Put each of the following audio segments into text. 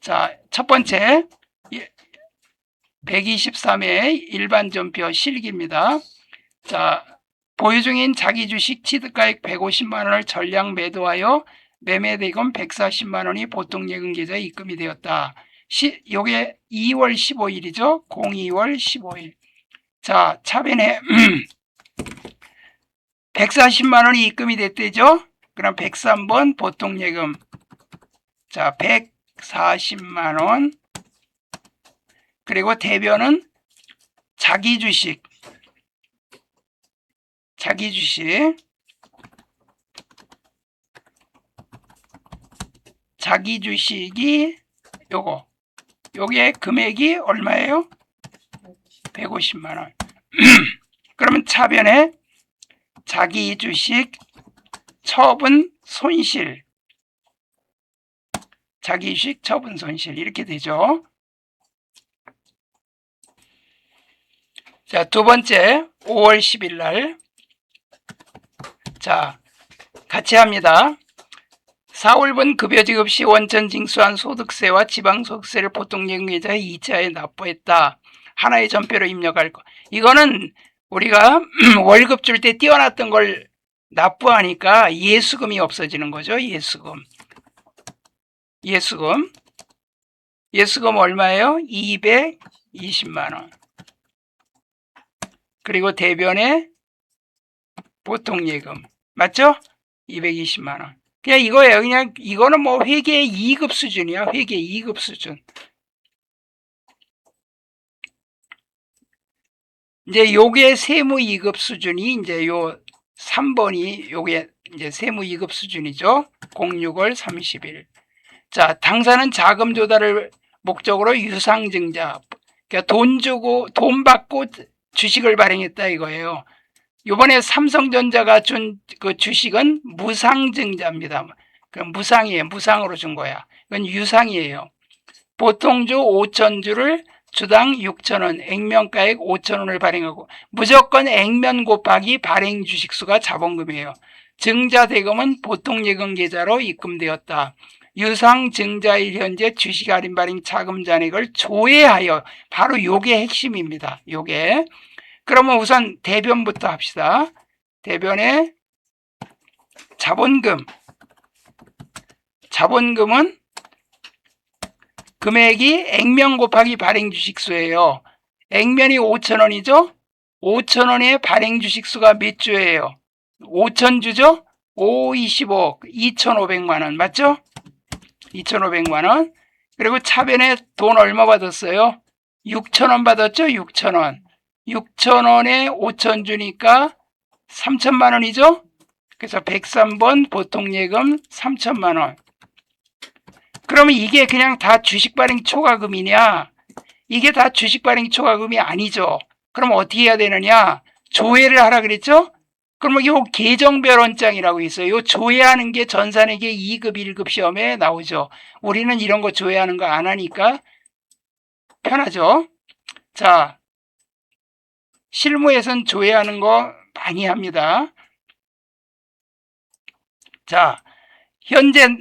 자, 첫 번째 123회 일반전표 실기입니다. 자, 보유 중인 자기 주식 취득가액 150만 원을 전량 매도하여 매매대금 140만 원이 보통 예금 계좌에 입금이 되었다. 요게 2월 15일이죠. 02월 15일. 자, 차변에 140만 원이 입금이 됐대죠. 그럼 103번 보통 예금. 자, 140만 원. 그리고 대변은 자기 주식. 자기 주식이 요게 금액이 얼마예요? 150만 원. 그러면 차변에 자기 주식 처분 손실. 자기 주식 처분 손실 이렇게 되죠. 자, 두 번째 5월 10일 날. 자, 같이 합니다. 4월분 급여 지급 시 원천 징수한 소득세와 지방소득세를 보통 예금 계좌에 2차에 납부했다. 하나의 전표로 입력할 거. 이거는 우리가 월급 줄 때 띄워놨던 걸 납부하니까 예수금이 없어지는 거죠. 예수금 얼마예요? 220만 원. 그리고 대변에 보통 예금. 맞죠? 220만 원. 그냥 이거예요. 그냥 이거는 뭐 회계 2급 수준이야. 회계 2급 수준. 이제 요게 세무 2급 수준이 이제 요 3번이 요게 이제 세무 2급 수준이죠. 06월 30일. 자, 당사는 자금 조달을 목적으로 유상증자. 그러니까 돈 받고 주식을 발행했다 이거예요. 요번에 삼성전자가 준 그 주식은 무상증자입니다. 그럼 무상이에요. 무상으로 준 거야. 이건 유상이에요. 보통주 5,000주를 주당 6,000원, 액면가액 5,000원을 발행하고 무조건 액면 곱하기 발행 주식수가 자본금이에요. 증자대금은 보통 예금 계좌로 입금되었다. 유상증자일 현재 주식 할인 발행 자금 잔액을 조회하여 바로 요게 핵심입니다. 요게. 그러면 우선 대변부터 합시다. 대변에 자본금은 금액이 액면 곱하기 발행 주식수예요. 액면이 5,000원이죠. 5,000원의 발행 주식수가 몇 주예요? 5,000주죠. 5, 25, 2,500만 원 맞죠? 2,500만 원. 그리고 차변에 돈 얼마 받았어요? 6,000원 받았죠. 6,000원. 6,000원에 5,000주니까 3,000만 원이죠. 그래서 103번 보통 예금 3,000만 원. 그러면 이게 그냥 다 주식 발행 초과금이냐? 이게 다 주식 발행 초과금이 아니죠. 그럼 어떻게 해야 되느냐? 조회를 하라 그랬죠? 그러면 요 계정별 원장이라고 있어요. 요 조회하는 게 전산회계 2급 1급 시험에 나오죠. 우리는 이런 거 조회하는 거 안 하니까 편하죠. 자, 실무에선 조회하는 거 많이 합니다. 자, 현재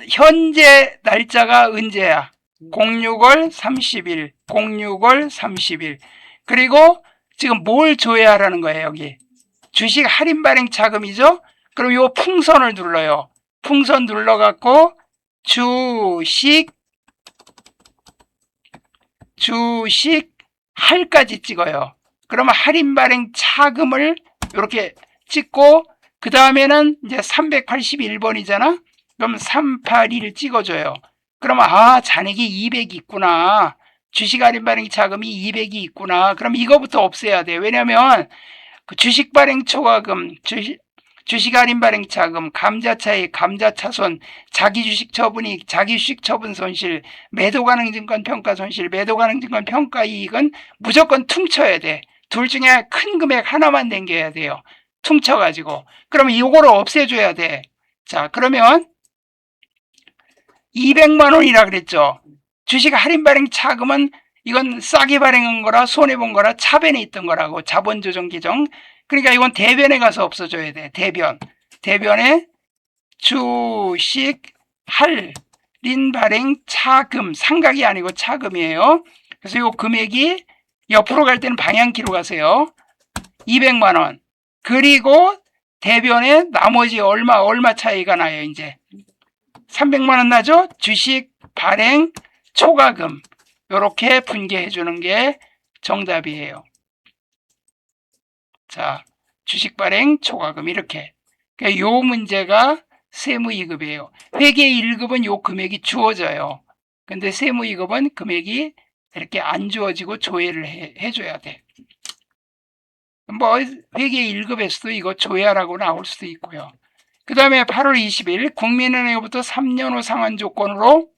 날짜가 언제야? 06월 30일. 그리고 지금 뭘 조회하라는 거예요, 여기? 주식 할인 발행 자금이죠? 그럼 요 풍선을 눌러요. 풍선 눌러갖고 주식 할까지 찍어요. 그러면 할인 발행 차금을 이렇게 찍고 그 다음에는 이제 381번이잖아. 그럼 381 찍어줘요. 그러면 잔액이 200이 있구나. 주식 할인 발행 자금이 200이 있구나. 그럼 이거부터 없애야 돼. 왜냐면 그 주식 발행 초과금, 주식 할인 발행 자금, 감자차익, 감자차손, 자기 주식 처분 손실, 매도 가능 증권 평가 손실, 매도 가능 증권 평가 이익은 무조건 퉁쳐야 돼. 둘 중에 큰 금액 하나만 남겨야 돼요. 퉁쳐가지고. 그러면 이거를 없애줘야 돼. 자, 그러면 200만 원이라 그랬죠. 주식 할인 발행 차금은 이건 싸게 발행한 거라 손해본 거라 차변에 있던 거라고. 자본조정 규정. 그러니까 이건 대변에 가서 없어져야 돼. 대변에 주식 할 발행 차금, 상각이 아니고 차금이에요. 그래서 요 금액이 옆으로 갈 때는 방향키로 가세요. 200만 원. 그리고 대변에 나머지 얼마 차이가 나요, 이제. 300만 원 나죠? 주식 발행 초과금. 요렇게 분개해 주는 게 정답이에요. 자, 주식 발행 초과금 이렇게. 그러니까 요 문제가 세무2급이에요. 회계 1급은 요 금액이 주어져요. 근데 세무2급은 금액이 이렇게 안 주어지고 조회를 해줘야 돼. 뭐 회계 1급에서도 이거 조회하라고 나올 수도 있고요. 그 다음에 8월 20일 국민은행으로부터 3년 후 상환 조건으로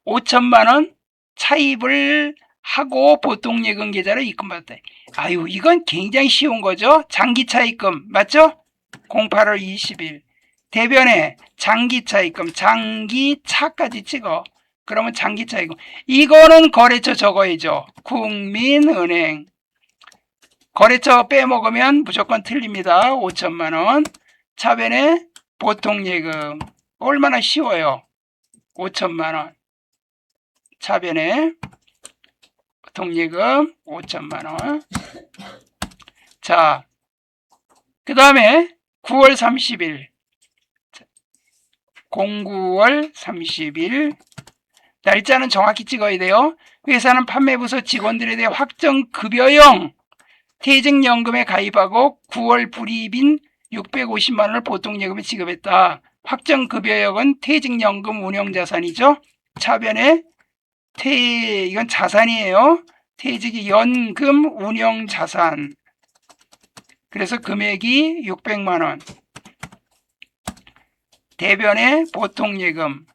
5천만 원 차입을 하고 보통예금 계좌로 입금받았다. 아유, 이건 굉장히 쉬운 거죠. 장기 차입금 맞죠? 08월 20일 대변에 장기 차입금, 장기 차까지 찍어. 그러면 장기 차입금. 이거는 거래처 적어야죠. 국민은행. 거래처 빼먹으면 무조건 틀립니다. 5천만 원. 차변에 보통예금. 얼마나 쉬워요. 5천만 원. 차변에 보통예금 5천만 원. 자, 그 다음에 9월 30일 09월 30일 날짜는 정확히 찍어야 돼요. 회사는 판매부서 직원들에 대해 확정급여형 퇴직연금에 가입하고 9월 불이익인 650만 원을 보통예금에 지급했다. 확정급여형은 퇴직연금 운용자산이죠. 차변에 이건 자산이에요. 퇴직연금 운용자산. 그래서 금액이 600만 원. 대변에 보통예금.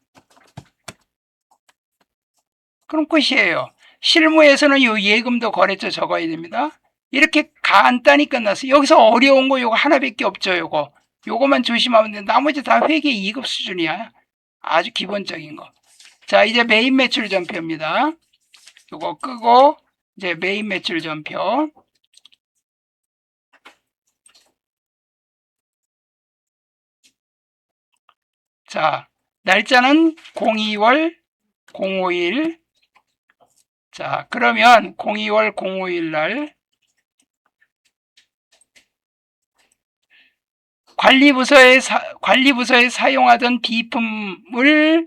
그럼 끝이에요. 실무에서는 이 예금도 거래처 적어야 됩니다. 이렇게 간단히 끝났어요. 여기서 어려운 거 요거 하나밖에 없죠. 요거만 조심하면 돼. 나머지 다 회계 2급 수준이야. 아주 기본적인 거. 자, 이제 메인 매출 전표입니다. 요거 끄고 이제 메인 매출 전표. 자, 날짜는 02월 05일. 자, 그러면 02월 05일 날 관리부서에 사용하던 비품을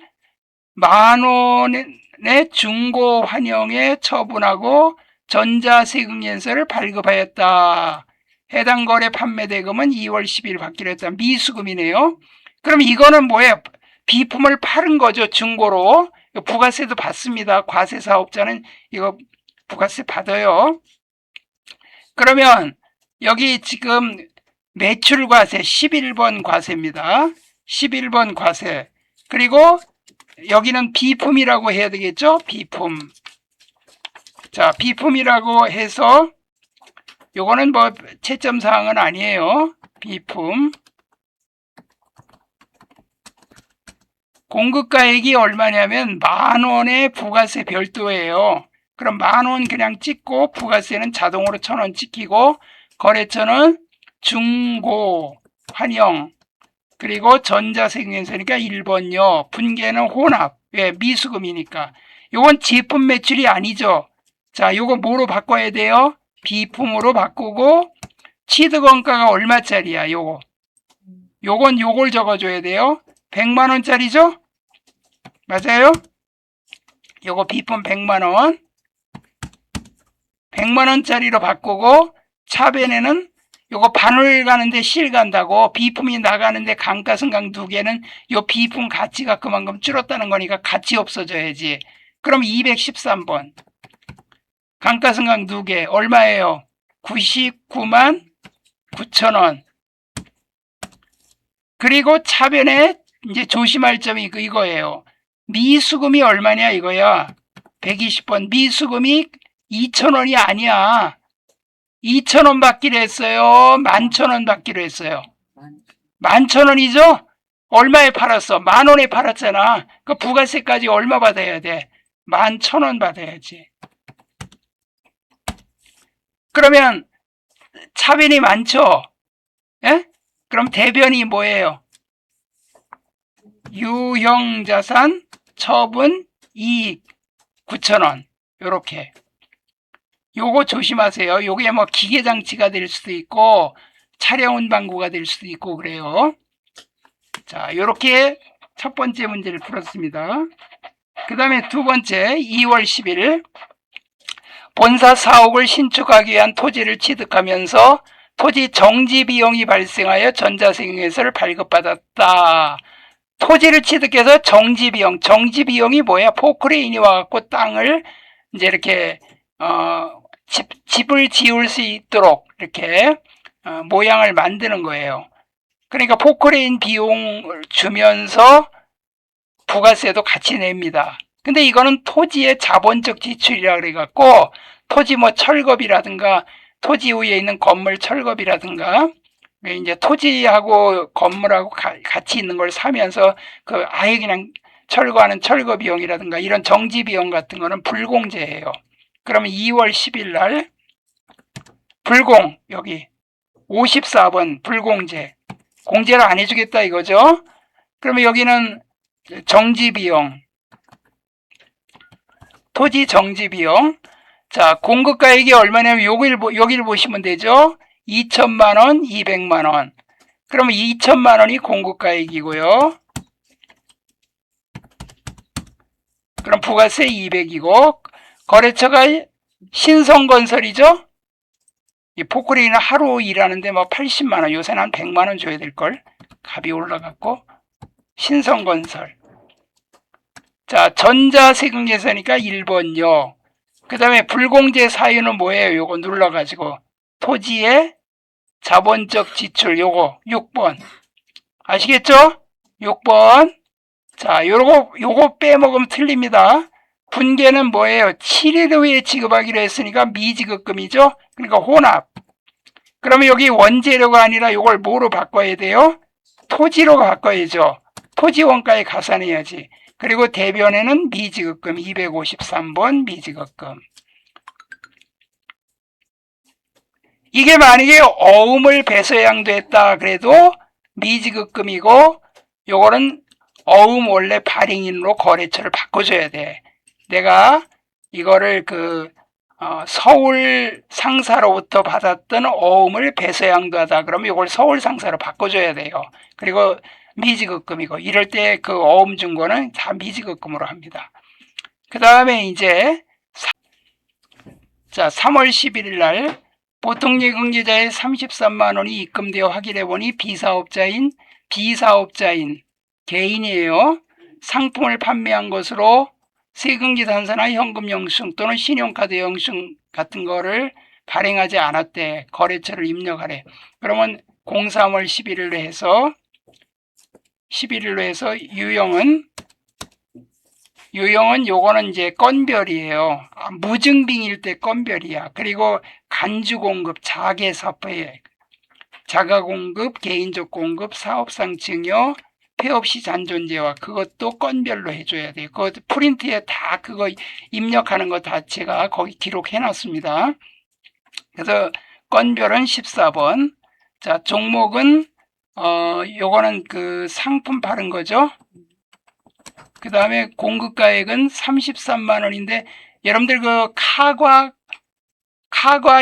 10,000원의 중고 환영에 처분하고 전자세금연서를 발급하였다. 해당 거래 판매 대금은 2월 10일 받기로 했다. 미수금이네요. 그럼 이거는 뭐예요? 비품을 파는 거죠. 중고로. 부가세도 받습니다. 과세사업자는 이거 부가세 받아요. 그러면 여기 지금 매출과세 11번 과세입니다. 11번 과세. 그리고 여기는 비품이라고 해야 되겠죠? 비품. 자, 비품이라고 해서 요거는 뭐 채점 사항은 아니에요. 비품. 공급가액이 얼마냐면 10,000원의 부가세 별도예요. 그럼 10,000원 그냥 찍고 부가세는 자동으로 1,000원 찍히고 거래처는 중고 환영 그리고 전자세금연서니까 1번요. 분계는 혼합. 왜? 미수금이니까. 요건 제품 매출이 아니죠. 자, 요거 뭐로 바꿔야 돼요? 비품으로 바꾸고 취득원가가 얼마짜리야? 요건 요걸 적어줘야 돼요. 100만 원짜리죠? 맞아요? 요거 비품 100만 원. 100만 원짜리로 바꾸고 차변에는 요거 바늘 가는데 실 간다고 비품이 나가는데 감가상각 2개는 요 비품 가치가 그만큼 줄었다는 거니까 가치 없어져야지. 그럼 213번. 감가상각 2개 얼마예요? 99만 9천원. 그리고 차변에 이제 조심할 점이 이거예요. 미수금이 얼마냐 이거야. 120번. 미수금이 2,000원이 아니야. 2,000원 받기로 했어요. 11,000원 받기로 했어요. 11,000원이죠? 얼마에 팔았어? 10,000원에 팔았잖아. 그 부가세까지 얼마 받아야 돼? 11,000원 받아야지. 그러면 차변이 많죠? 예? 그럼 대변이 뭐예요? 유형자산, 처분, 이익 9,000원. 요렇게. 요거 조심하세요. 요게 뭐 기계장치가 될 수도 있고 차량 운반구가 될 수도 있고 그래요. 자, 요렇게 첫 번째 문제를 풀었습니다. 그 다음에 두 번째 2월 10일 본사 사옥을 신축하기 위한 토지를 취득하면서 토지 정지 비용이 발생하여 전자생계세를 발급받았다. 토지를 취득해서 정지 비용이 뭐야? 포크레인이 와갖고 땅을 이제 이렇게 집을 지을 수 있도록 이렇게 모양을 만드는 거예요. 그러니까 포크레인 비용을 주면서 부가세도 같이 냅니다. 근데 이거는 토지의 자본적 지출이라 그래갖고 토지 뭐 철거비라든가 토지 위에 있는 건물 철거비라든가 이제 토지하고 건물하고 같이 있는 걸 사면서 그 아예 그냥 철거하는 철거 비용이라든가 이런 정지 비용 같은 거는 불공제예요. 그러면 2월 10일 날 불공 여기 54번 불공제 공제를 안 해주겠다 이거죠. 그러면 여기는 정지 비용 토지 정지 비용. 자, 공급가액이 얼마냐면 여기를 보시면 되죠. 2천만 원, 200만 원. 그러면 2천만 원이 공급가액이고요. 그럼 부가세 200이고 거래처가 신성건설이죠. 이 포크레인은 하루 일하는데 뭐 80만 원, 요새는 한 100만 원 줘야 될 걸. 값이 올라갔고 신성건설. 자, 전자세금계산이니까 1번요. 그 다음에 불공제 사유는 뭐예요? 요거 눌러가지고 토지의 자본적 지출 요거 6번 아시겠죠? 6번. 자, 요거 빼먹으면 틀립니다. 분계는 뭐예요? 7일 후에 지급하기로 했으니까 미지급금이죠. 그러니까 혼합. 그러면 여기 원재료가 아니라 요걸 뭐로 바꿔야 돼요? 토지로 바꿔야죠. 토지 원가에 가산해야지. 그리고 대변에는 미지급금 253번 미지급금. 이게 만약에 어음을 배서양도했다 그래도 미지급금이고 요거는 어음 원래 발행인으로 거래처를 바꿔줘야 돼. 내가 이거를 서울 상사로부터 받았던 어음을 배서양도하다 그러면 이걸 서울 상사로 바꿔줘야 돼요. 그리고 미지급금이고 이럴 때 그 어음 준 거는 다 미지급금으로 합니다. 그 다음에 이제 자 3월 11일 날 보통예금계좌에 33만 원이 입금되어 확인해 보니 비사업자인 개인이에요. 상품을 판매한 것으로 세금계산서나 현금 영수증 또는 신용카드 영수증 같은 거를 발행하지 않았대. 거래처를 입력하래. 그러면 03월 11일로 해서 유형은 요거는 이제 건별이에요. 무증빙일 때 건별이야. 그리고 간주공급, 자계사포에 자가공급, 개인적 공급, 사업상 증여, 폐업시 잔존재와 그것도 건별로 해줘야 돼요. 그것도 프린트에 다 그거 입력하는 거 다 제가 거기 기록해 놨습니다. 그래서 건별은 14번. 자, 종목은 요거는 그 상품 파는 거죠. 그 다음에 공급가액은 33만 원인데 여러분들 그 카과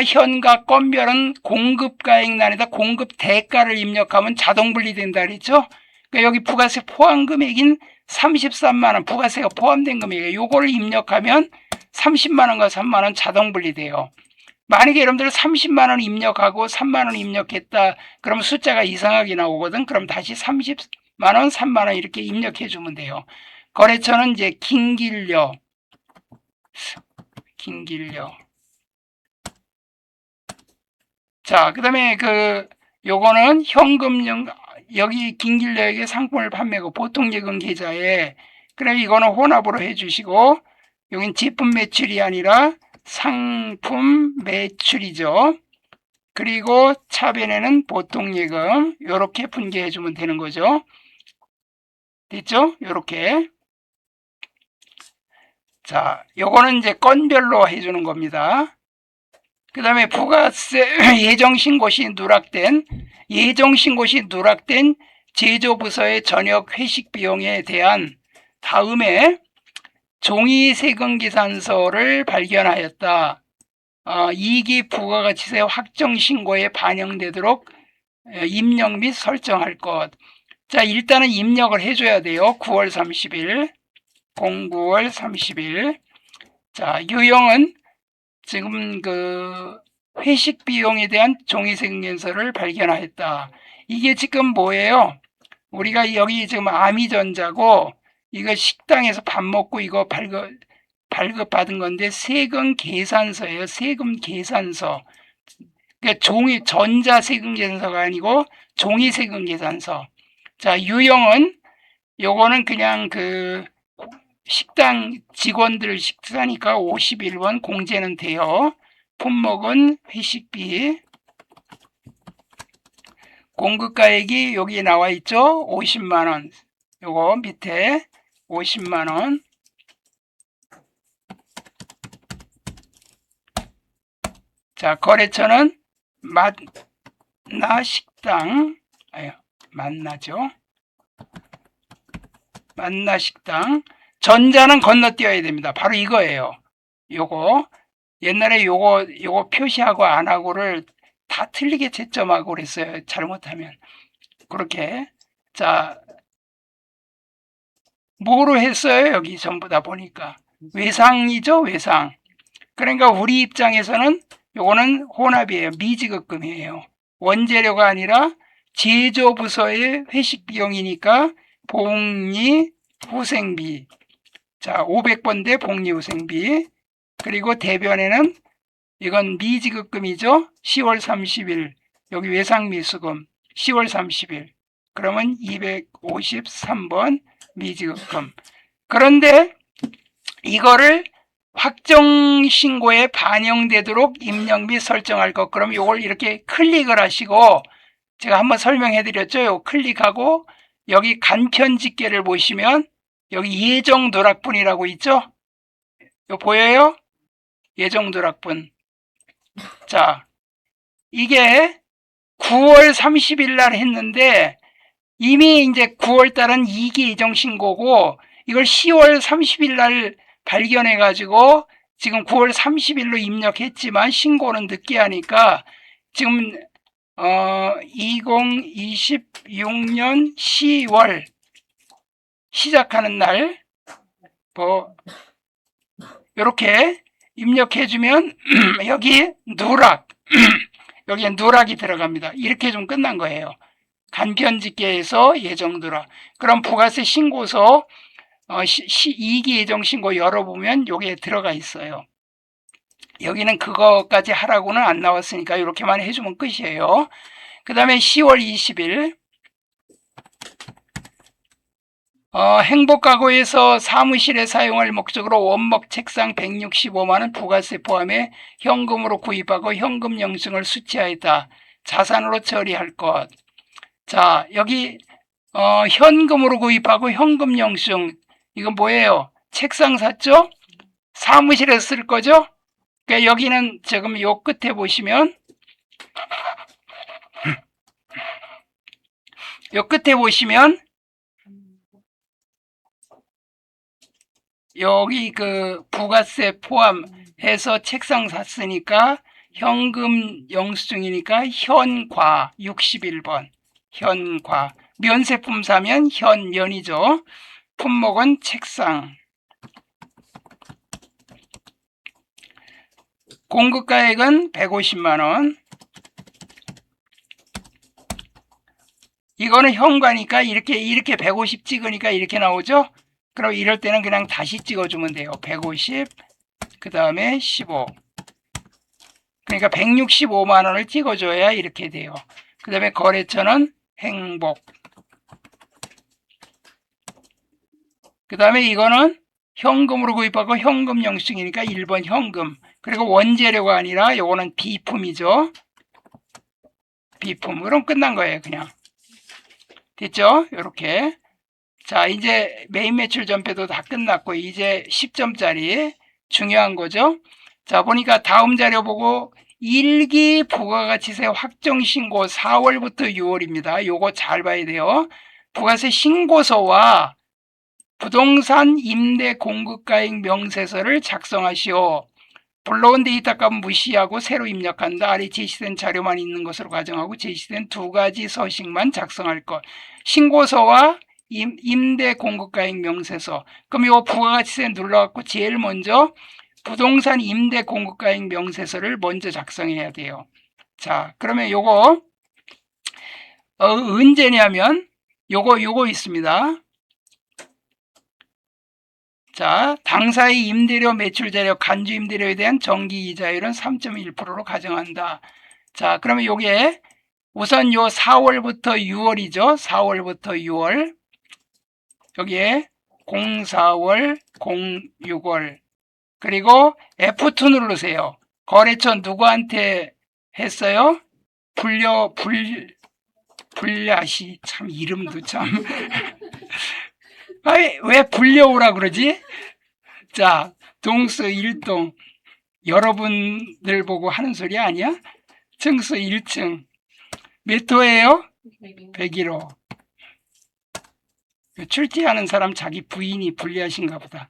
현가 건별은 공급가액란에다 공급 대가를 입력하면 자동 분리된다 그랬죠. 그러니까 여기 부가세 포함 금액인 33만 원 부가세가 포함된 금액이에요. 요거를 입력하면 30만 원과 3만 원 자동 분리돼요. 만약에 여러분들 30만 원 입력하고 3만 원 입력했다 그러면 숫자가 이상하게 나오거든. 그럼 다시 30만 원, 3만 원 이렇게 입력해 주면 돼요. 거래처는 이제 긴길려. 자, 그 다음에 요거는 현금용, 여기 긴길려에게 상품을 판매하고 보통예금 계좌에, 그럼 이거는 혼합으로 해주시고, 여긴 제품 매출이 아니라 상품 매출이죠. 그리고 차변에는 보통예금, 요렇게 분개해주면 되는 거죠. 됐죠? 요렇게. 자, 요거는 이제 건별로 해주는 겁니다. 그 다음에 부가세 예정신고시 누락된 제조부서의 저녁 회식 비용에 대한 다음에 종이 세금 계산서를 발견하였다. 이익이 부가가치세 확정 신고에 반영되도록 입력 및 설정할 것. 자, 일단은 입력을 해줘야 돼요. 9월 30일, 09월 30일. 자, 유형은 지금 그 회식 비용에 대한 종이세금 계산서를 발견하였다. 이게 지금 뭐예요? 우리가 여기 지금 아미전자고 이거 식당에서 밥 먹고 이거 발급받은 건데 세금 계산서예요. 세금 계산서. 그러니까 종이 전자 세금 계산서가 아니고 종이 세금 계산서. 자, 유형은 요거는 그냥 그 식당 직원들 식사니까 51번 공제는 돼요. 품목은 회식비. 공급가액이 여기 나와 있죠. 50만 원. 요거 밑에 50만 원. 자, 거래처는 만나식당. 만나죠. 만나식당. 전자는 건너뛰어야 됩니다. 바로 이거예요. 요거 옛날에 요거 표시하고 안 하고를 다 틀리게 채점하고 그랬어요. 잘못하면. 그렇게. 자, 뭐로 했어요? 여기 전부 다 보니까. 외상이죠, 외상. 그러니까 우리 입장에서는 요거는 혼합이에요. 미지급금이에요. 원재료가 아니라 제조부서의 회식 비용이니까 복리 후생비. 자, 500번대 복리 후생비. 그리고 대변에는 이건 미지급금이죠. 10월 30일. 여기 외상미수금 10월 30일. 그러면 253번 미지급금. 그런데 이거를 확정신고에 반영되도록 입력 및 설정할 것. 그럼 이걸 이렇게 클릭을 하시고 제가 한번 설명해 드렸죠. 요 클릭하고 여기 간편 집계를 보시면 여기 예정 누락분이라고 있죠. 요 보여요? 예정 누락분. 자, 이게 9월 30일 날 했는데 이미 이제 9월 달은 2기 예정 신고고 이걸 10월 30일 날 발견해 가지고 지금 9월 30일로 입력했지만 신고는 늦게 하니까 지금 2026년 10월 시작하는 날 뭐 이렇게 입력해주면 여기 누락 여기에 누락이 들어갑니다. 이렇게 좀 끝난 거예요. 간편집계에서 예정 누락. 그럼 부가세 신고서 2기 예정 신고 열어보면 여기에 들어가 있어요. 여기는 그거까지 하라고는 안 나왔으니까 이렇게만 해주면 끝이에요. 그 다음에 10월 20일 행복가구에서 사무실에 사용할 목적으로 원목 책상 165만원 부가세 포함해 현금으로 구입하고 현금 영수증을 수취하였다. 자산으로 처리할 것. 자, 여기 현금으로 구입하고 현금 영수증 이건 뭐예요? 책상 샀죠? 사무실에서 쓸 거죠? 그러니까 여기는 지금 요 끝에 보시면 요 끝에 보시면 여기 그 부가세 포함해서 책상 샀으니까 현금 영수증이니까 현과 61번 현과 면세품 사면 현연이죠. 품목은 책상. 공급가액은 150만원. 이거는 현과니까 이렇게 150 찍으니까 이렇게 나오죠. 그럼 이럴 때는 그냥 다시 찍어주면 돼요. 150, 그 다음에 15. 그러니까 165만원을 찍어줘야 이렇게 돼요. 그 다음에 거래처는 행복. 그 다음에 이거는 현금으로 구입하고 현금 영수증이니까 1번 현금. 그리고 원재료가 아니라 이거는 비품이죠. 비품. 그럼 끝난 거예요. 그냥. 됐죠? 이렇게. 자, 이제 메인 매출 전폐도 다 끝났고 이제 10점짜리 중요한 거죠. 자, 보니까 다음 자료 보고 1기 부가가치세 확정신고 4월부터 6월입니다. 요거 잘 봐야 돼요. 부가세 신고서와 부동산 임대 공급가액 명세서를 작성하시오. 불러온 데이터값은 무시하고 새로 입력한다. 아래 제시된 자료만 있는 것으로 가정하고 제시된 두 가지 서식만 작성할 것. 신고서와 임대 공급가액 명세서. 그럼 이 부가가치세 눌러갖고 제일 먼저 부동산 임대 공급가액 명세서를 먼저 작성해야 돼요. 자, 그러면 요거 언제냐면 요거 있습니다. 자, 당사의 임대료 매출 자료 간주 임대료에 대한 정기 이자율은 3.1%로 가정한다. 자, 그러면 요게 우선 요 4월부터 6월이죠. 4월부터 6월. 여기에 04월, 06월. 그리고 F2 누르세요. 거래처 누구한테 했어요? 불ля시. 참 이름도 참. 왜 불려오라 그러지? 자, 동수 1동. 여러분들 보고 하는 소리 아니야? 층수 1층. 몇 호예요? 101호. 출제하는 사람 자기 부인이 불리하신가 보다.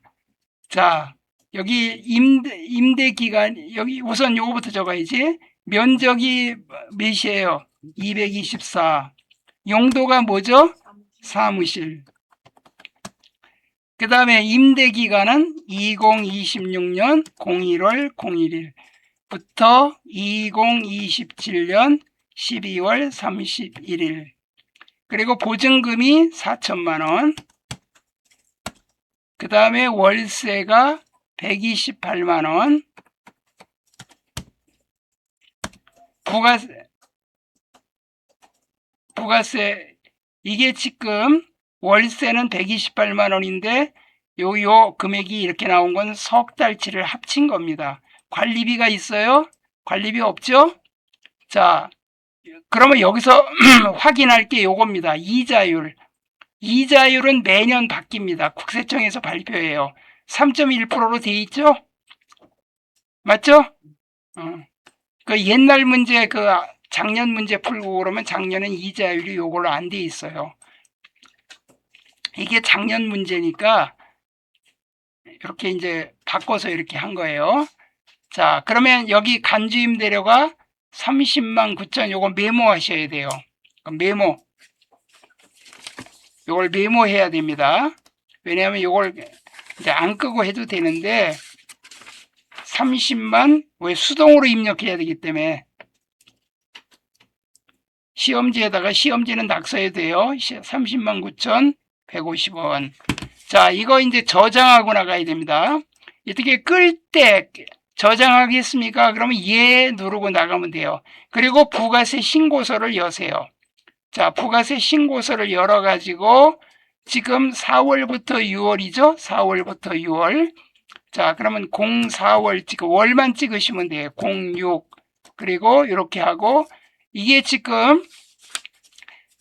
자, 여기 임대 기간, 여기 우선 요거부터 적어야지. 면적이 몇이에요? 224. 용도가 뭐죠? 사무실. 그 다음에 임대 기간은 2026년 01월 01일부터 2027년 12월 31일. 그리고 보증금이 4천만 원. 그 다음에 월세가 128만 원. 부가세 이게 지금 월세는 128만 원인데 요 금액이 이렇게 나온 건 석 달치를 합친 겁니다. 관리비가 있어요? 관리비 없죠? 자, 그러면 여기서 확인할 게 요겁니다. 이자율. 이자율은 매년 바뀝니다. 국세청에서 발표해요. 3.1%로 돼 있죠? 맞죠? 그 옛날 문제, 그 작년 문제 풀고 그러면 작년엔 이자율이 요걸로 안 돼 있어요. 이게 작년 문제니까 이렇게 이제 바꿔서 이렇게 한 거예요. 자, 그러면 여기 간주임대료가 30만 9천 요거 메모하셔야 돼요. 메모. 요걸 메모해야 됩니다. 왜냐하면 요걸 이제 안 끄고 해도 되는데 30만 왜 수동으로 입력해야 되기 때문에 시험지에다가 시험지는 낙서해야 돼요. 30만 9천 150원. 자, 이거 이제 저장하고 나가야 됩니다. 어떻게 끌 때 저장하겠습니까? 그러면 예 누르고 나가면 돼요. 그리고 부가세 신고서를 여세요. 자, 부가세 신고서를 열어가지고 지금 4월부터 6월이죠? 4월부터 6월. 자, 그러면 04월 지금 월만 찍으시면 돼요. 06. 그리고 이렇게 하고 이게 지금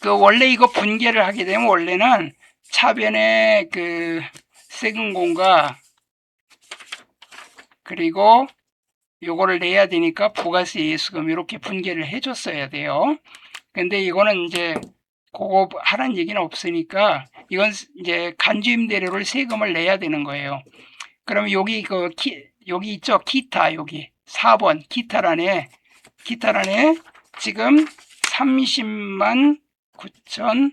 그 원래 이거 분계를 하게 되면 원래는 차변에 그 세금공과 그리고 요거를 내야 되니까 부가세 예수금 이렇게 분계를 해줬어야 돼요. 근데 이거는 이제 그거 하라는 얘기는 없으니까 이건 이제 간주임대료를 세금을 내야 되는 거예요. 그러면 여기 여기 있죠? 기타 여기 4번 기타란에 지금 30만 9천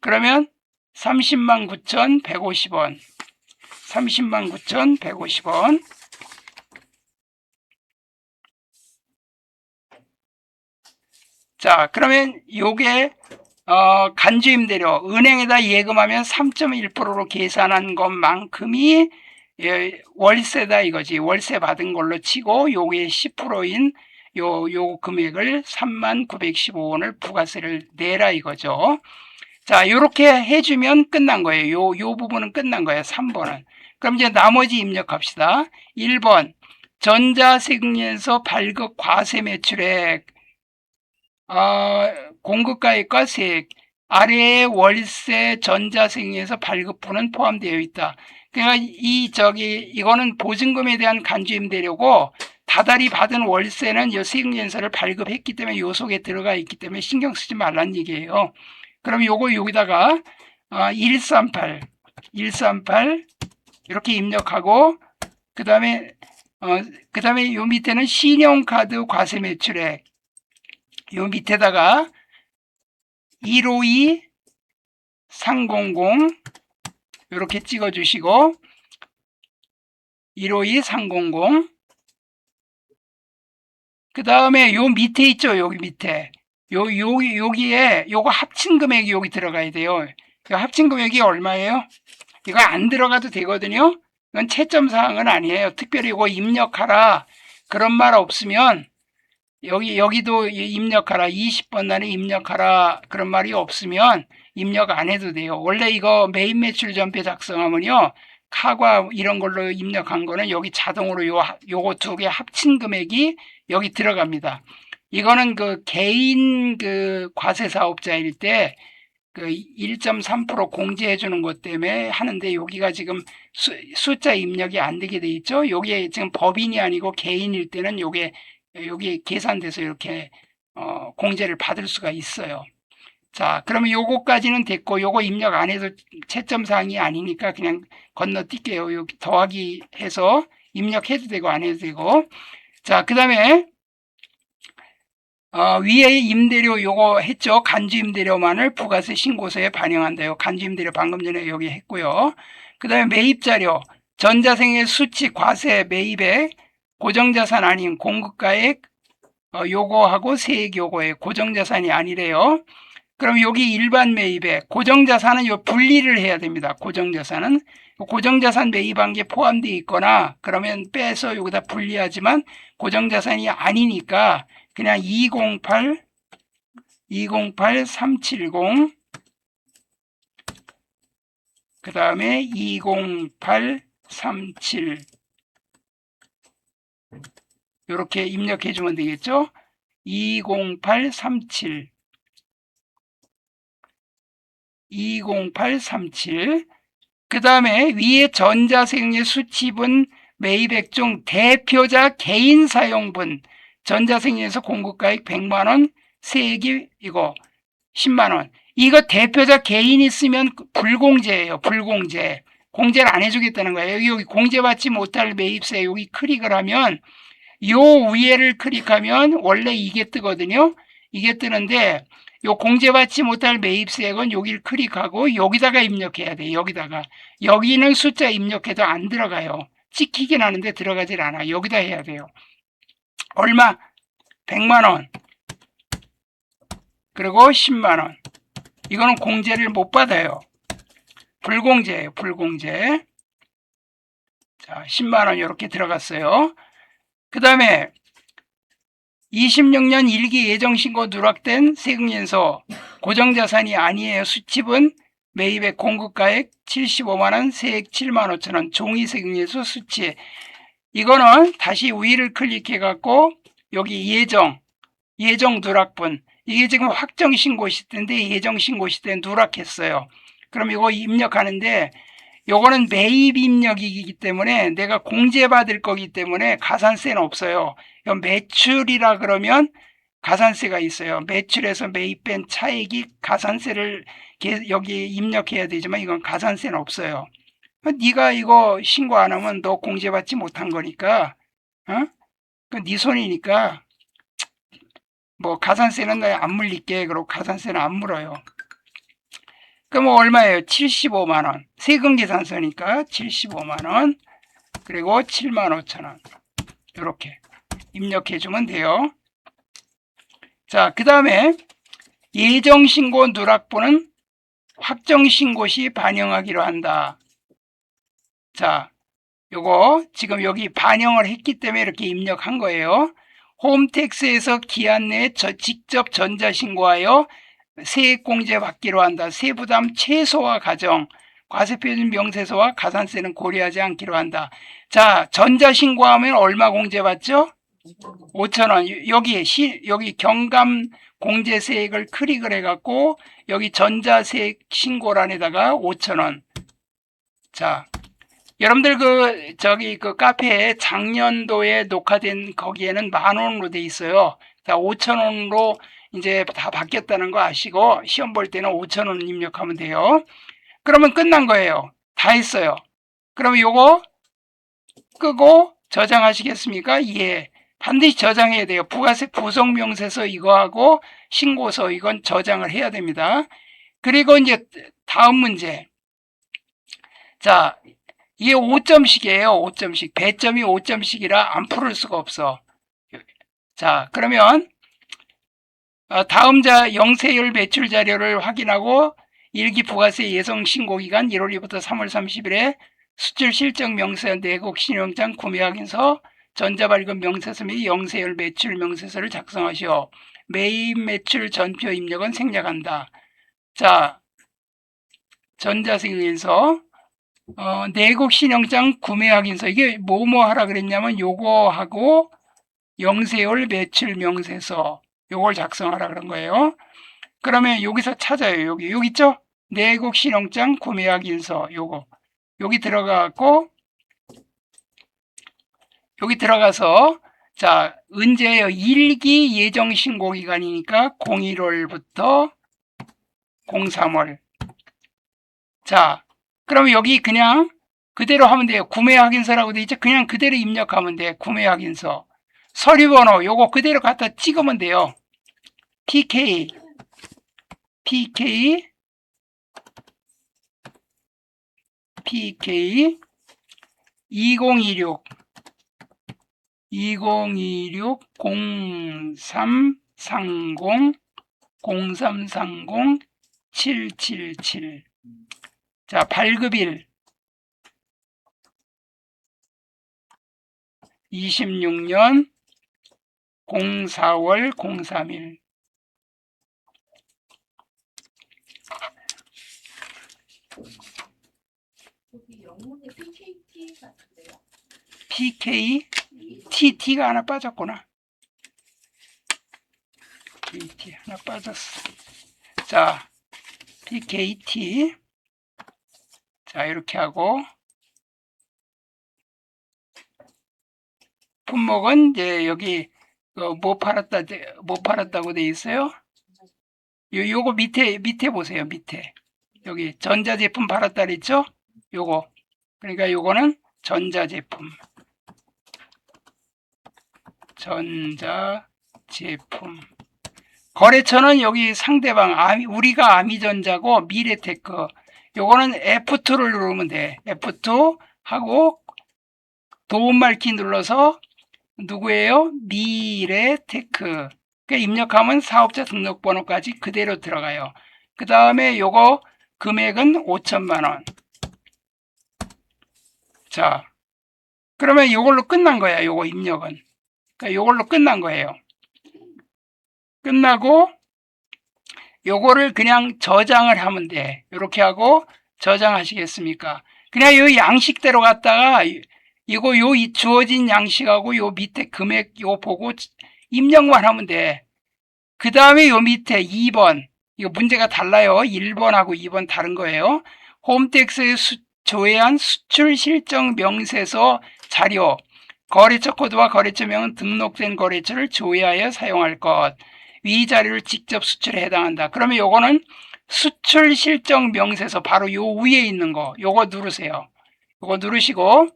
그러면 30만 9천 150원 30만 9천 150원 자, 그러면 요게 간주임대료 은행에다 예금하면 3.1%로 계산한 것만큼이 월세다 이거지. 월세 받은 걸로 치고 요게 10%인 요 금액을 3915원을 부가세를 내라 이거죠. 자, 요렇게 해주면 끝난 거예요. 요 부분은 끝난 거예요. 3번은. 그럼 이제 나머지 입력합시다. 1번 전자세금에서 발급 과세 매출액 공급가액과 세액 아래에 월세 전자세금에서 발급분은 포함되어 있다. 그러니까 이거는 보증금에 대한 간주임대료고 다달이 받은 월세는 이 세금계산서를 발급했기 때문에 요 속에 들어가 있기 때문에 신경 쓰지 말라는 얘기예요. 그럼 요거 여기다가 138 이렇게 입력하고 그 다음에 요 밑에는 신용카드 과세 매출액 요 밑에다가 152 300 이렇게 찍어주시고 152 300 그 다음에 요 밑에 있죠. 여기 밑에 여기에 요거 합친 금액이 여기 들어가야 돼요. 이 합친 금액이 얼마예요? 이거 안 들어가도 되거든요. 이건 채점 사항은 아니에요. 특별히 이거 입력하라 그런 말 없으면 여기도 입력하라 20번 날에 입력하라 그런 말이 없으면 입력 안 해도 돼요. 원래 이거 매입 매출 전표 작성하면요 카과 이런 걸로 입력한 거는 여기 자동으로 요거 두 개 합친 금액이 여기 들어갑니다. 이거는 그 개인 그 과세 사업자일 때 그 1.3% 공제해 주는 것 때문에 하는데 여기가 지금 숫자 입력이 안 되게 돼 있죠. 요게 지금 법인이 아니고 개인일 때는 요게 계산돼서 이렇게 공제를 받을 수가 있어요. 자, 그러면 요거까지는 됐고 요거 입력 안 해도 채점 사항이 아니니까 그냥 건너뛸게요. 여기 더하기 해서 입력해도 되고 안 해도 되고. 자, 그 다음에 위에 임대료 요거 했죠. 간주임대료만을 부가세 신고서에 반영한다요. 간주임대료 방금 전에 여기 했고요. 그 다음에 매입자료, 전자생애 수치 과세 매입액, 고정자산 아닌 공급가액 요거하고 세액 요거에 고정자산이 아니래요. 그럼 여기 일반 매입액, 고정자산은 요 분리를 해야 됩니다. 고정자산은 고정자산 매입한 게 포함되어 있거나 그러면 빼서 여기다 분리하지만 고정자산이 아니니까 그냥 208 370 그 다음에 208 37 이렇게 입력해 주면 되겠죠. 208 37 그 다음에 위에 전자생애 수치분 매입액 중 대표자 개인 사용분 전자생애에서 공급가액 100만원 세액이 이거 10만원 이거 대표자 개인이 쓰면 불공제예요. 불공제 공제를 안 해주겠다는 거예요. 여기 공제받지 못할 매입세 여기 클릭을 하면 요 위에를 클릭하면 원래 이게 뜨거든요. 이게 뜨는데 요 공제받지 못할 매입세액은 여기를 클릭하고 여기다가 입력해야 돼요. 여기는 숫자 입력해도 안 들어가요. 찍히긴 하는데 들어가질 않아. 여기다 해야 돼요. 얼마? 100만원 그리고 10만원 이거는 공제를 못 받아요. 불공제예요. 불공제. 자, 10만원 이렇게 들어갔어요. 그 다음에 26년 1기 예정신고 누락된 세금연서 고정자산이 아니에요. 수치분 매입액 공급가액 75만원 세액 7만 5천원 종이세금연서 수치 이거는 다시 위를 클릭해 갖고 여기 예정 누락분 이게 지금 확정신고 시대인데 예정신고 시대에 누락했어요. 그럼 이거 입력하는데 요거는 매입 입력이기 때문에 내가 공제받을 거기 때문에 가산세는 없어요. 매출이라 그러면 가산세가 있어요. 매출에서 매입 뺀 차액이 가산세를 여기 입력해야 되지만 이건 가산세는 없어요. 네가 이거 신고 안 하면 너 공제받지 못한 거니까 네 손이니까 뭐 가산세는 안 물릴게. 그러고 가산세는 안 물어요. 그럼 얼마예요? 75만원. 세금계산서니까 75만원. 그리고 7만 5천원. 이렇게 입력해 주면 돼요. 자, 그 다음에 예정신고 누락분은 확정신고 시 반영하기로 한다. 자, 요거 지금 여기 반영을 했기 때문에 이렇게 입력한 거예요. 홈택스에서 기한 내에 직접 전자신고하여 세액공제 받기로 한다. 세부담 최소화 가정, 과세표준 명세서와 가산세는 고려하지 않기로 한다. 자, 전자신고하면 얼마 공제받죠? 5,000원. 여기 경감 공제세액을 클릭을 해갖고 여기 전자세액 신고란에다가 5,000원. 자, 여러분들 그 카페에 작년도에 녹화된 거기에는 10,000원으로 돼 있어요. 자, 5,000원으로 이제 다 바뀌었다는 거 아시고 시험 볼 때는 5,000원 입력하면 돼요. 그러면 끝난 거예요. 다 했어요. 그러면 요거 끄고 저장하시겠습니까? 예. 반드시 저장해야 돼요. 부가세 부속명세서 이거하고 신고서 이건 저장을 해야 됩니다. 그리고 이제 다음 문제. 자, 이게 5점씩이에요. 5점씩. 배점이 5점씩이라 안 풀을 수가 없어. 자, 그러면 다음 영세율 매출 자료를 확인하고 일기 부가세 예정 신고기간 1월 2일부터 3월 30일에 수출 실적 명세 내국 신용장 구매 확인서 전자발급 명세서 및 영세율 매출 명세서를 작성하시오. 매입 매출 전표 입력은 생략한다. 자, 전자세율에서 내국 신용장 구매 확인서 이게 뭐뭐 하라 그랬냐면 요거하고 영세율 매출 명세서 요걸 작성하라 그런 거예요. 그러면 여기서 찾아요. 여기 있죠? 내국 신용장 구매 확인서 요거 여기 들어가서 자, 언제예요? 1기 예정 신고 기간이니까 01월부터 03월. 자, 그러면 여기 그냥 그대로 하면 돼요. 구매 확인서라고 돼 있죠? 그냥 그대로 입력하면 돼. 구매 확인서. 서류번호 요거 그대로 갖다 찍으면 돼요. PK 2026 0330 777. 자, 발급일 26년 04월 03일. 여기 영문에 PKT 같은데요? PK TT가 하나 빠졌구나. KT 하나 빠졌어. 자, PKT. 자, 이렇게 하고 품목은 이제 여기 못 팔았다고 돼 있어요. 요거 밑에 보세요. 밑에 여기 전자제품 팔았다 그랬죠? 요거 그러니까 요거는 전자제품. 거래처는 여기 상대방 우리가 아미전자고 미래테크. 요거는 F2를 누르면 돼. F2 하고 도움말키 눌러서 누구예요? 미래테크. 입력하면 사업자 등록번호까지 그대로 들어가요. 그 다음에 요거 금액은 5천만 원. 자, 그러면 요걸로 끝난 거야. 요거 입력은. 그러니까 요걸로 끝난 거예요. 끝나고 요거를 그냥 저장을 하면 돼. 이렇게 하고 저장하시겠습니까? 그냥 요 양식대로 갖다가 이거 요 주어진 양식하고 요 밑에 금액 요 보고 입력만 하면 돼. 그 다음에 요 밑에 2번 이거 문제가 달라요. 1번하고 2번 다른 거예요. 홈택스에 조회한 수출 실적 명세서 자료 거래처 코드와 거래처명은 등록된 거래처를 조회하여 사용할 것. 위 자료를 직접 수출에 해당한다. 그러면 요거는 수출 실적 명세서 바로 요 위에 있는 거 요거 누르세요. 요거 누르시고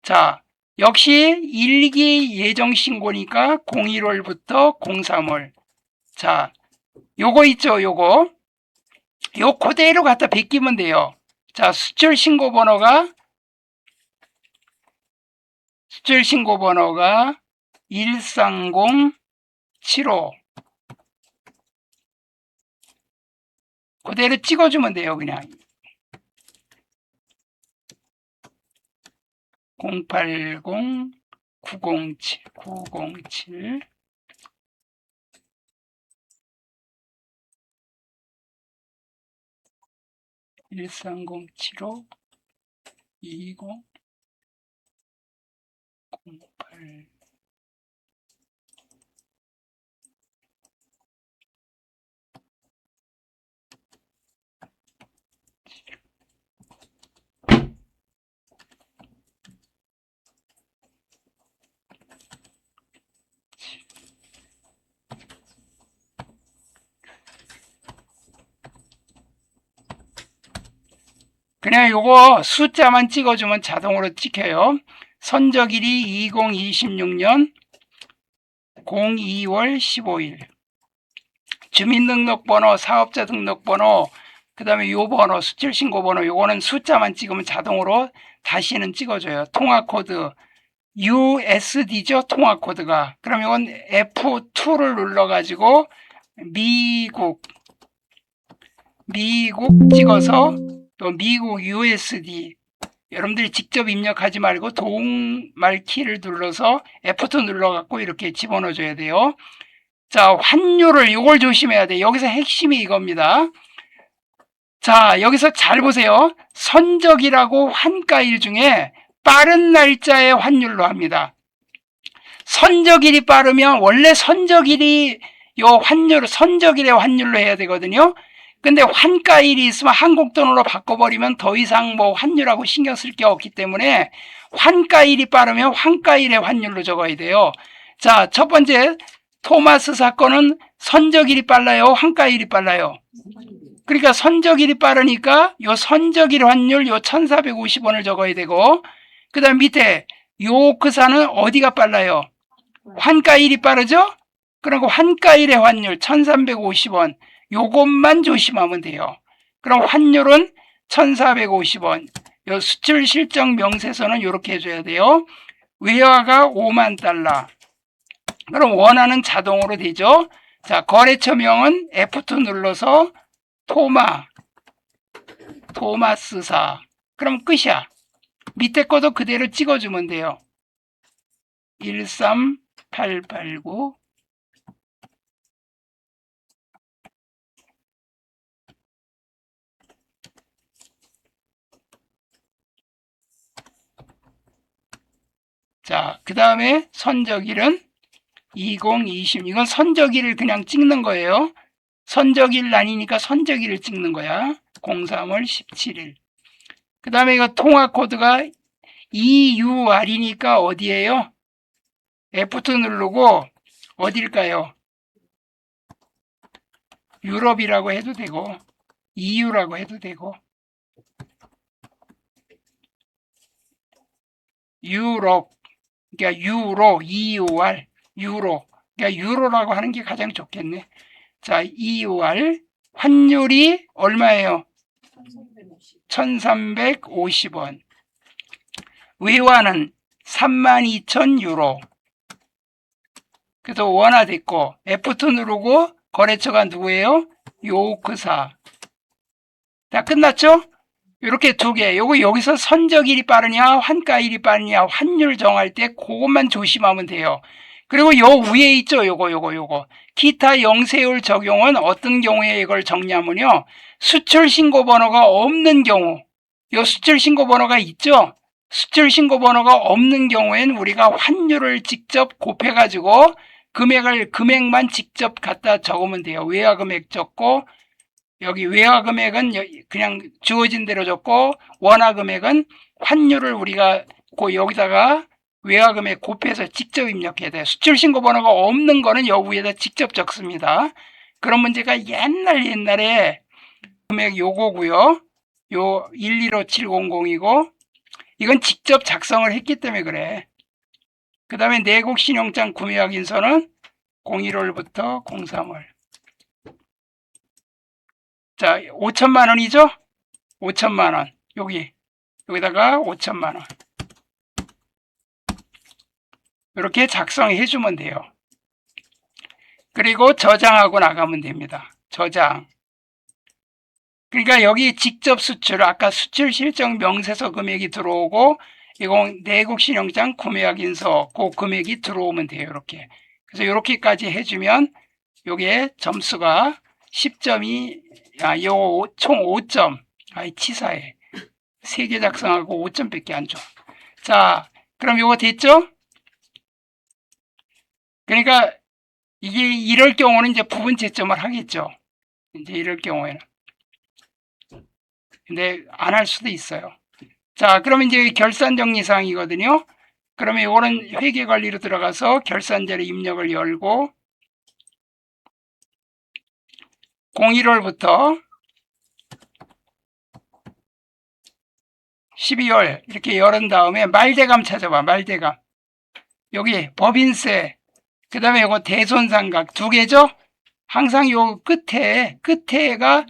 자, 역시 1기 예정 신고니까 01월부터 03월. 자, 요거 있죠, 요거. 요 그대로 갖다 베끼면 돼요. 자, 수출 신고 번호가 1307호. 그대로 찍어주면 돼요, 그냥. 080-907 1307호 20 08 그냥 요거 숫자만 찍어주면 자동으로 찍혀요. 선적일이 2026년 02월 15일. 주민등록번호, 사업자 등록번호, 그 다음에 요 번호, 수출신고번호, 요거는 숫자만 찍으면 자동으로 다시는 찍어줘요. 통화코드, USD죠, 통화코드가. 그럼 이건 F2를 눌러가지고 미국 찍어서 또 미국 USD, 여러분들이 직접 입력하지 말고 도움말 키를 눌러서 F2 눌러갖고 이렇게 집어넣어줘야 돼요. 자, 환율을 이걸 조심해야 돼. 여기서 핵심이 이겁니다. 자, 여기서 잘 보세요. 선적이라고 환가일 중에 빠른 날짜의 환율로 합니다. 선적일이 빠르면 원래 선적일이 요 환율, 선적일의 환율로 해야 되거든요. 근데 환가일이 있으면 한국 돈으로 바꿔버리면 더 이상 뭐 환율하고 신경 쓸 게 없기 때문에 환가일이 빠르면 환가일의 환율로 적어야 돼요. 자, 첫 번째 토마스 사건은 선적일이 빨라요, 환가일이 빨라요? 그러니까 선적일이 빠르니까 요 선적일 환율 요 1450원을 적어야 되고, 그 다음 밑에 요크사는 어디가 빨라요? 환가일이 빠르죠? 그리고 환가일의 환율 1350원, 요것만 조심하면 돼요. 그럼 환율은 1450원. 요 수출 실적 명세서는 이렇게 해줘야 돼요. 외화가 5만 달러. 그럼 원화는 자동으로 되죠. 자, 거래처명은 F2 눌러서 토마스사. 그럼 끝이야. 밑에 거도 그대로 찍어주면 돼요. 13889. 자, 그 다음에 선적일은 2020. 이건 선적일을 그냥 찍는 거예요. 선적일 아니니까 선적일을 찍는 거야. 03월 17일. 그 다음에 이거 통화코드가 EUR이니까 어디예요? F2 누르고 어딜까요? 유럽이라고 해도 되고 EU라고 해도 되고 유럽, 그러니까 유로, EUR, 유로. 그러니까 유로라고 하는 게 가장 좋겠네. 자, EUR 환율이 얼마예요? 1350원. 외화는 32,000 유로. 그래서 원화 됐고 F2 누르고 거래처가 누구예요? 요크사. 다 끝났죠? 이렇게 두 개. 요거 여기서 선적일이 빠르냐 환가일이 빠르냐 환율 정할 때 그것만 조심하면 돼요. 그리고 요 위에 있죠. 요거 기타 영세율 적용은 어떤 경우에 이걸 정리하면요, 수출신고번호가 없는 경우, 요 수출신고번호가 있죠. 수출신고번호가 없는 경우에는 우리가 환율을 직접 곱해가지고 금액만 직접 갖다 적으면 돼요. 외화금액 적고, 여기 외화금액은 그냥 주어진 대로 적고, 원화금액은 환율을 우리가 여기다가 외화금액 곱해서 직접 입력해야 돼요. 수출신고번호가 없는 거는 여기 위에다 직접 적습니다. 그런 문제가 옛날에 금액 요거고요. 요 115700이고, 이건 직접 작성을 했기 때문에 그래. 그 다음에 내국 신용장 구매 확인서는 01월부터 03월. 자, 5천만 원이죠? 5천만 원. 여기다가 5천만 원. 이렇게 작성해 주면 돼요. 그리고 저장하고 나가면 됩니다. 저장. 그러니까 여기 직접 수출, 아까 수출 실적 명세서 금액이 들어오고, 이건 내국 신용장 구매 확인서 그 금액이 들어오면 돼요. 이렇게. 그래서 이렇게까지 해주면 요게 점수가 10점이, 요 총 5점. 치사해. 3개 작성하고 5점밖에 안 줘. 자, 그럼 요거 됐죠? 그러니까 이게 이럴 경우는 이제 부분 채점을 하겠죠. 이제 이럴 경우에는. 근데 안 할 수도 있어요. 자, 그러면 이제 결산 정리사항이거든요. 그러면 이거는 회계관리로 들어가서 결산자료 입력을 열고 01월부터 12월 이렇게 열은 다음에 말대감 찾아봐. 말대감. 여기 법인세, 그 다음에 이거 대손상각 두 개죠. 항상 요 끝에가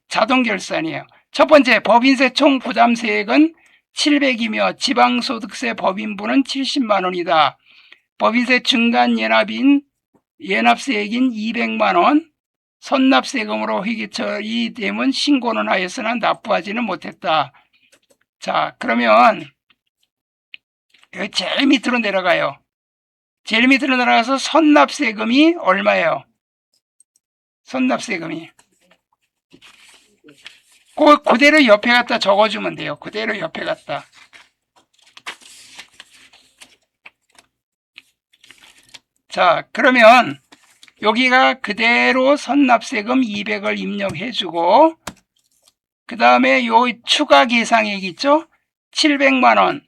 자동결산이에요. 첫 번째 법인세 총 부담세액은 700이며 지방소득세 법인부는 70만 원이다. 법인세 중간 연합세액인 200만 원, 선납세금으로 회계 처리되면 신고는 하였으나 납부하지는 못했다. 자, 그러면 여기 제일 밑으로 내려가요. 제일 밑으로 내려가서 선납세금이 얼마예요? 선납세금이 그대로 옆에 갖다 적어주면 돼요. 그대로 옆에 갖다. 자, 그러면 여기가 그대로 선납세금 200을 입력해주고, 그 다음에 요 추가 계상액 있죠? 700만 원,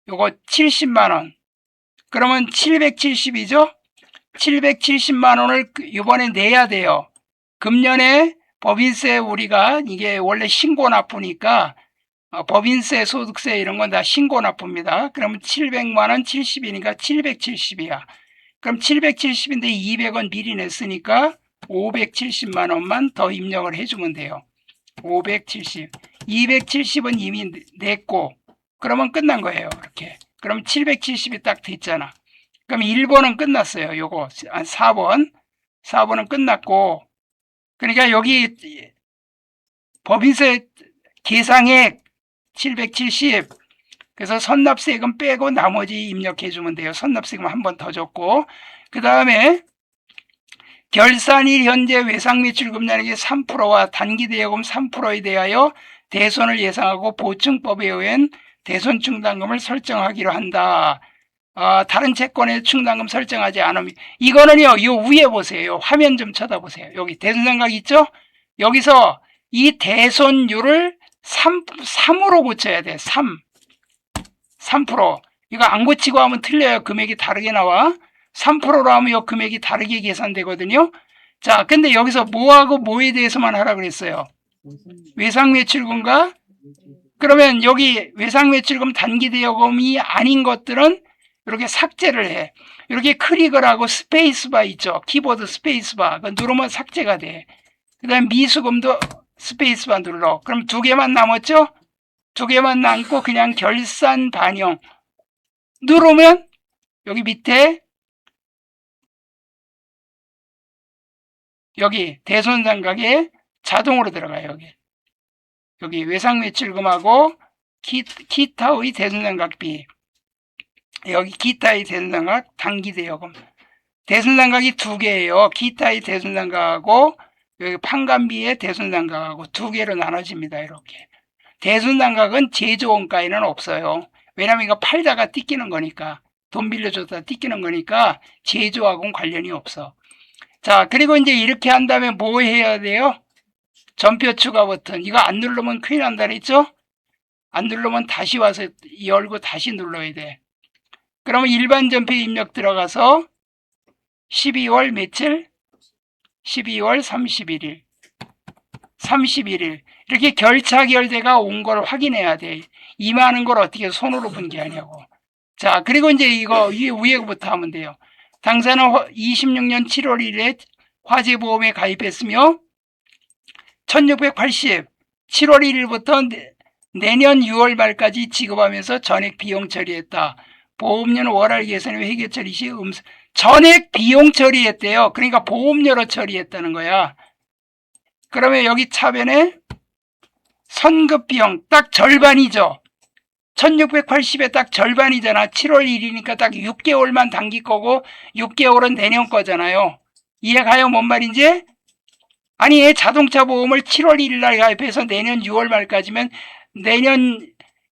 요거 70만 원. 그러면 770이죠? 770만 원을 이번에 내야 돼요. 금년에 법인세 우리가 이게 원래 신고 납부니까 법인세, 소득세 이런 건 다 신고 납부입니다. 그러면 700만 원 70이니까 770이야. 그럼 770인데 200원 미리 냈으니까 570만 원만 더 입력을 해주면 돼요. 570. 270은 이미 냈고 그러면 끝난 거예요. 이렇게. 그럼 770이 딱 됐잖아. 그럼 1번은 끝났어요. 요거 4번은 끝났고, 그러니까 여기 법인세 계상액 770, 그래서 선납세금 빼고 나머지 입력해 주면 돼요. 선납세금 한 번 더 줬고, 그 다음에 결산일 현재 외상매출금량액의 3%와 단기대여금 3%에 대하여 대손을 예상하고 보증법에 의한 대손 충당금을 설정하기로 한다. 다른 채권에 충당금 설정하지 않으면, 이거는요, 이 위에 보세요. 화면 좀 쳐다보세요. 여기 대손상각 있죠? 여기서 이 대손율을 3으로 고쳐야 돼. 3%. 이거 안 고치고 하면 틀려요. 금액이 다르게 나와. 3%로 하면 이 금액이 다르게 계산되거든요. 자, 근데 여기서 뭐하고 뭐에 대해서만 하라 그랬어요? 외상매출금과, 그러면 여기 외상매출금 단기대여금이 아닌 것들은 이렇게 삭제를 해. 이렇게 클릭을 하고 스페이스바 있죠. 키보드 스페이스바. 그거 누르면 삭제가 돼. 그 다음에 미수금도 스페이스바 눌러. 그럼 두 개만 남았죠? 두 개만 남고 그냥 결산 반영 누르면 여기 밑에 여기 대손상각에 자동으로 들어가요. 여기 외상매출금하고 기타의 대손상각비, 여기 기타의 대손상각 단기대여금. 대손상각이 두 개예요. 기타의 대손상각하고 여기 판관비의 대손상각하고 두 개로 나눠집니다. 이렇게. 대손상각은 제조원가에는 없어요. 왜냐면 이거 팔다가 뜯기는 거니까, 돈 빌려줬다 뜯기는 거니까 제조하고는 관련이 없어. 자, 그리고 이제 이렇게 한 다음에 뭐 해야 돼요? 전표 추가 버튼. 이거 안 누르면 큰일 난다 그랬죠? 안 누르면 다시 와서 열고 다시 눌러야 돼. 그러면 일반 전표 입력 들어가서 12월 며칠? 12월 31일. 31일. 이렇게 결차결대가 온 걸 확인해야 돼. 임하는 걸 어떻게 손으로 본 게 아니고. 자, 그리고 이제 이거 위에부터 하면 돼요. 당사는 26년 7월 1일에 화재보험에 가입했으며 1680 7월 1일부터 내년 6월 말까지 지급하면서 전액 비용 처리했다. 보험료는 월할 계산 후 회계 처리 시 전액 비용 처리했대요. 그러니까 보험료로 처리했다는 거야. 그러면 여기 차변에 선급비용 딱 절반이죠. 1680에 딱 절반이잖아. 7월 1일이니까 딱 6개월만 당기 거고 6개월은 내년 거잖아요. 이해가요? 뭔 말인지? 아니, 자동차 보험을 7월 1일 날 가입해서 내년 6월 말까지면 내년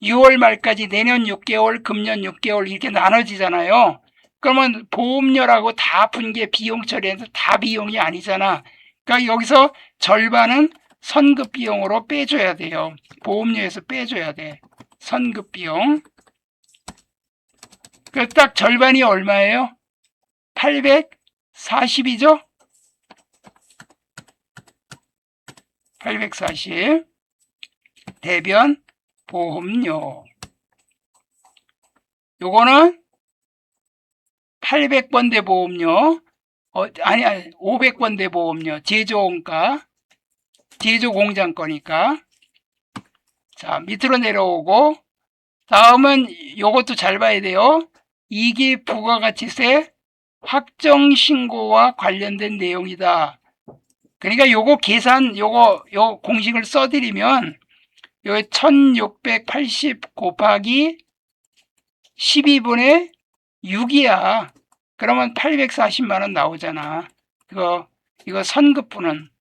6월 말까지 내년 6개월, 금년 6개월 이렇게 나눠지잖아요. 그러면 보험료라고 다 분계 비용 처리해서 다 비용이 아니잖아. 그러니까 여기서 절반은 선급 비용으로 빼줘야 돼요. 보험료에서 빼줘야 돼. 선급 비용. 그 딱 절반이 얼마예요? 840이죠? 840 대변 보험료. 요거는 800번대 보험료, 아니 500번대 보험료, 제조원가, 제조공장 거니까. 자, 밑으로 내려오고, 다음은 요것도 잘 봐야 돼요. 이게 부가가치세 확정신고와 관련된 내용이다. 그러니까 요거 계산, 요 공식을 써드리면, 요 1680 곱하기 12분의 6이야. 그러면 840만원 나오잖아. 이거 선급분은.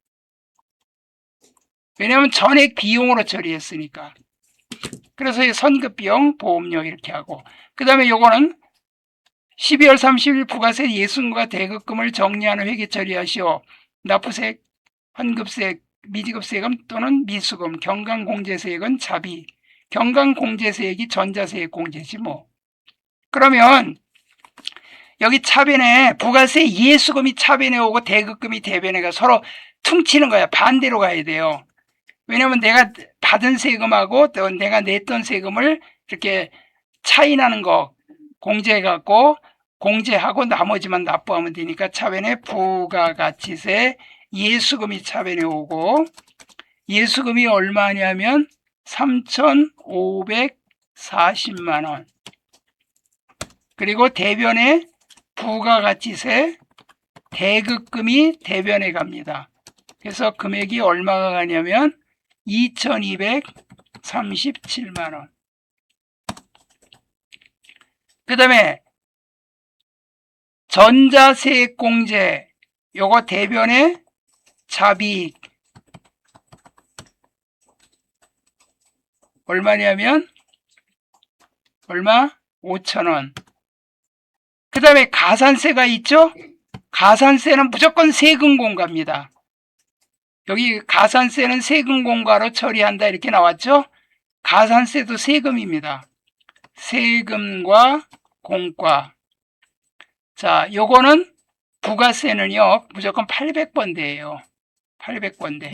왜냐면 전액 비용으로 처리했으니까. 그래서 이 선급비용, 보험료 이렇게 하고. 그 다음에 요거는 12월 30일 부가세 예순과 대급금을 정리하는 회계 처리하시오. 납부세액, 환급세액, 미지급세금 또는 미수금, 경강공제세액은 자비. 경강공제세액이 전자세액 공제지 뭐. 그러면 여기 차변에 부가세 예수금이 차변에 오고 대급금이 대변에 가 서로 퉁치는 거야. 반대로 가야 돼요. 왜냐면 내가 받은 세금하고 또 내가 냈던 세금을 이렇게 차이 나는 거 공제해갖고 공제하고 나머지만 납부하면 되니까 차변에 부가가치세 예수금이 차변에 오고, 예수금이 얼마냐면 3,540만원. 그리고 대변에 부가가치세 대급금이 대변에 갑니다. 그래서 금액이 얼마가 가냐면 2,237만원. 그 다음에 전자세액공제, 요거 대변에 자비익 얼마냐면 얼마? 5,000원. 그 다음에 가산세가 있죠? 가산세는 무조건 세금 공과입니다. 여기 가산세는 세금 공과로 처리한다 이렇게 나왔죠? 가산세도 세금입니다. 세금과 공과. 자, 요거는 부가세는요 무조건 800번대예요. 800번대.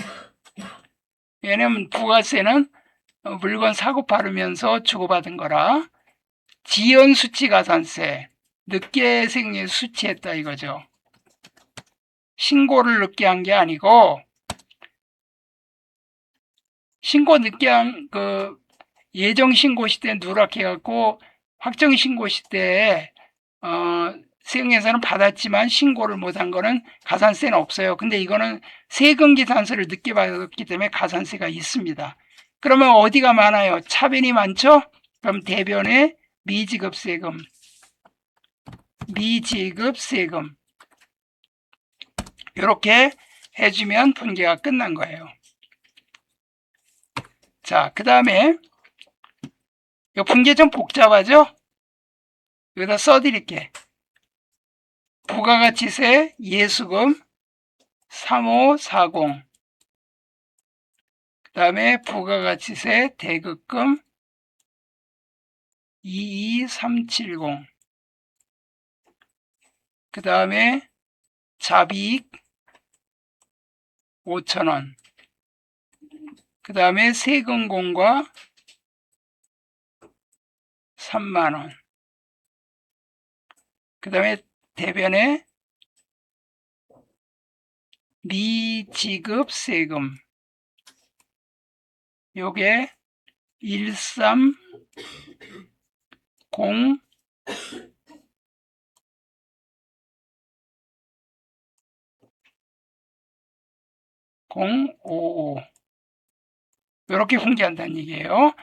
왜냐면 부가세는 물건 사고 팔으면서 주고받은 거라. 지연수치 가산세, 늦게 생애 수치했다 이거죠. 신고를 늦게 한 게 아니고, 신고 늦게 한 예정 신고 시대 누락해갖고 확정 신고 시대에 세금계산은 받았지만 신고를 못한 거는 가산세는 없어요. 근데 이거는 세금계산서를 늦게 받았기 때문에 가산세가 있습니다. 그러면 어디가 많아요? 차변이 많죠? 그럼 대변에 미지급세금, 미지급세금 이렇게 해주면 분계가 끝난 거예요. 자, 그 다음에 이 분계 좀 복잡하죠? 여기다 써드릴게. 부가가치세 예수금 3540, 그 다음에 부가가치세 대급금 22370, 그 다음에 자비익 5,000원, 그 다음에 세금공과 3만원, 그 다음에 대변에 미지급세금 요게 130 055 이렇게 분기한다는 얘기예요.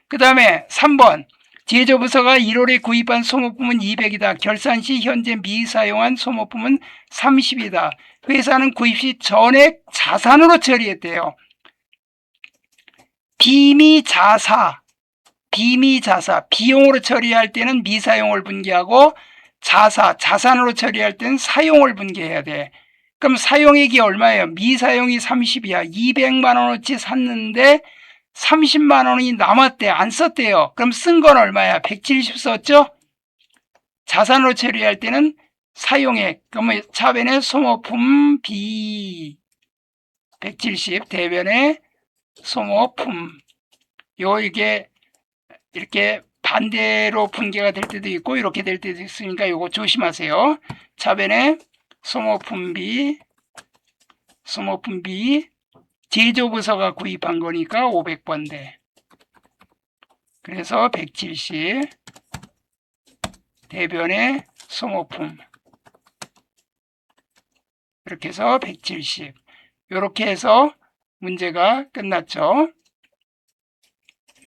그 다음에 3번 제조부서가 1월에 구입한 소모품은 200이다. 결산 시 현재 미사용한 소모품은 30이다. 회사는 구입 시 전액 자산으로 처리했대요. 비미자사, 비용으로 처리할 때는 미사용을 분기하고 자산으로 처리할 때는 사용을 분기해야 돼. 그럼 사용액이 얼마예요? 미사용이 30이야. 200만 원어치 샀는데 30만 원이 남았대. 안 썼대요. 그럼 쓴 건 얼마야? 170 썼죠? 자산으로 처리할 때는 사용액. 그러면 차변에 소모품 비 170, 대변에 소모품. 이게 이렇게 반대로 분계가 될 때도 있고 이렇게 될 때도 있으니까 요거 조심하세요. 차변에 소모품비 제조부서가 구입한 거니까 500번대. 그래서 170 대변에 소모품 이렇게 해서 170 이렇게 해서 문제가 끝났죠.